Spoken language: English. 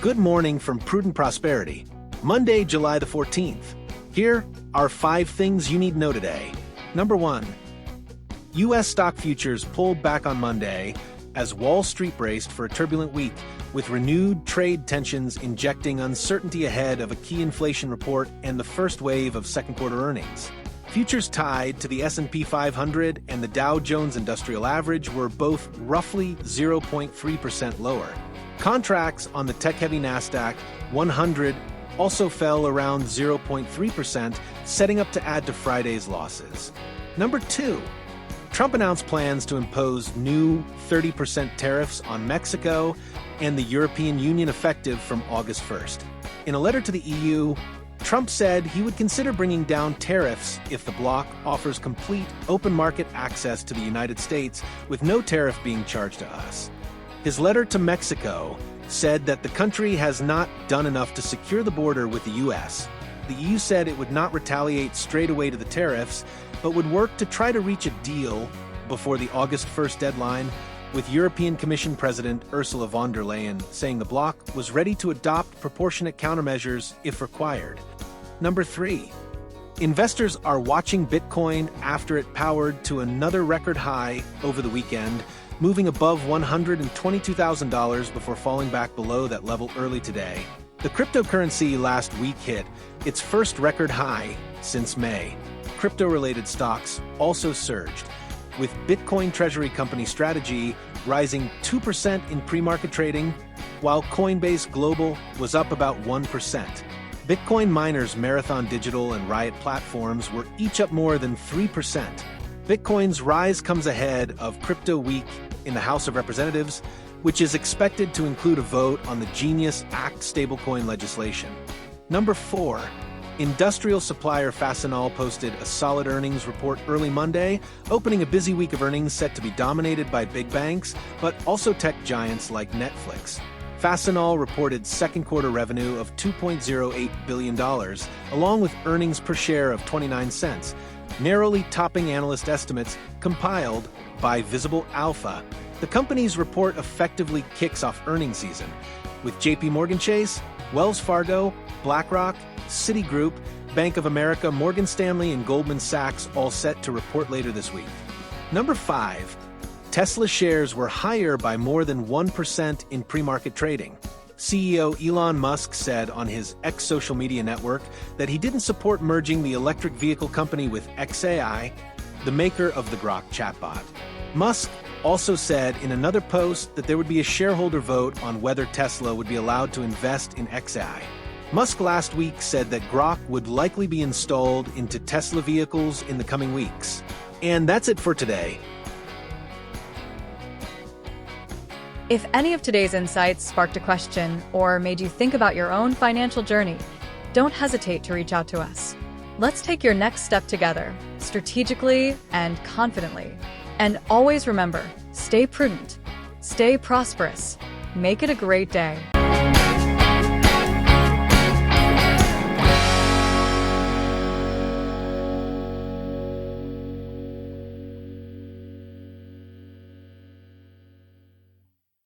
Good morning from Prudent Prosperity, Monday, July the 14th. Here are 5 things you need to know today. Number 1. U.S. stock futures pulled back on Monday as Wall Street braced for a turbulent week, with renewed trade tensions injecting uncertainty ahead of a key inflation report and the first wave of second-quarter earnings. Futures tied to the S&P 500 and the Dow Jones Industrial Average were both roughly 0.3% lower. Contracts on the tech-heavy Nasdaq 100 also fell around 0.3%, setting up to add to Friday's losses. Number 2. Trump announced plans to impose new 30% tariffs on Mexico and the European Union effective from August 1st. In a letter to the EU, Trump said he would consider bringing down tariffs if the bloc offers complete open market access to the United States with no tariff being charged to us. His letter to Mexico said that the country has not done enough to secure the border with the U.S. The EU said it would not retaliate straight away to the tariffs, but would work to try to reach a deal before the August 1st deadline, with European Commission President Ursula von der Leyen saying the bloc was ready to adopt proportionate countermeasures if required. Number 3. Investors are watching Bitcoin after it powered to another record high over the weekend, moving above $122,000 before falling back below that level early today. The cryptocurrency last week hit its first record high since May. Crypto-related stocks also surged, with Bitcoin Treasury Company Strategy rising 2% in pre-market trading, while Coinbase Global was up about 1%. Bitcoin miners Marathon Digital and Riot Platforms were each up more than 3%. Bitcoin's rise comes ahead of Crypto Week in the House of Representatives, which is expected to include a vote on the Genius Act stablecoin legislation. Number 4. Industrial supplier Fastenal posted a solid earnings report early Monday, opening a busy week of earnings set to be dominated by big banks, but also tech giants like Netflix. Fastenal reported second-quarter revenue of $2.08 billion, along with earnings per share of 29 cents, narrowly topping analyst estimates compiled by Visible Alpha. The company's report effectively kicks off earnings season, with J.P. Morgan Chase, Wells Fargo, BlackRock, Citigroup, Bank of America, Morgan Stanley, and Goldman Sachs all set to report later this week. Number 5. Tesla shares were higher by more than 1% in pre-market trading. CEO Elon Musk said on his X social media network that he didn't support merging the electric vehicle company with xAI, the maker of the Grok chatbot. Musk also said in another post that there would be a shareholder vote on whether Tesla would be allowed to invest in xAI. Musk last week said that Grok would likely be installed into Tesla vehicles in the coming weeks. And that's it for today. If any of today's insights sparked a question or made you think about your own financial journey, don't hesitate to reach out to us. Let's take your next step together, strategically and confidently. And always remember, stay prudent, stay prosperous, make it a great day.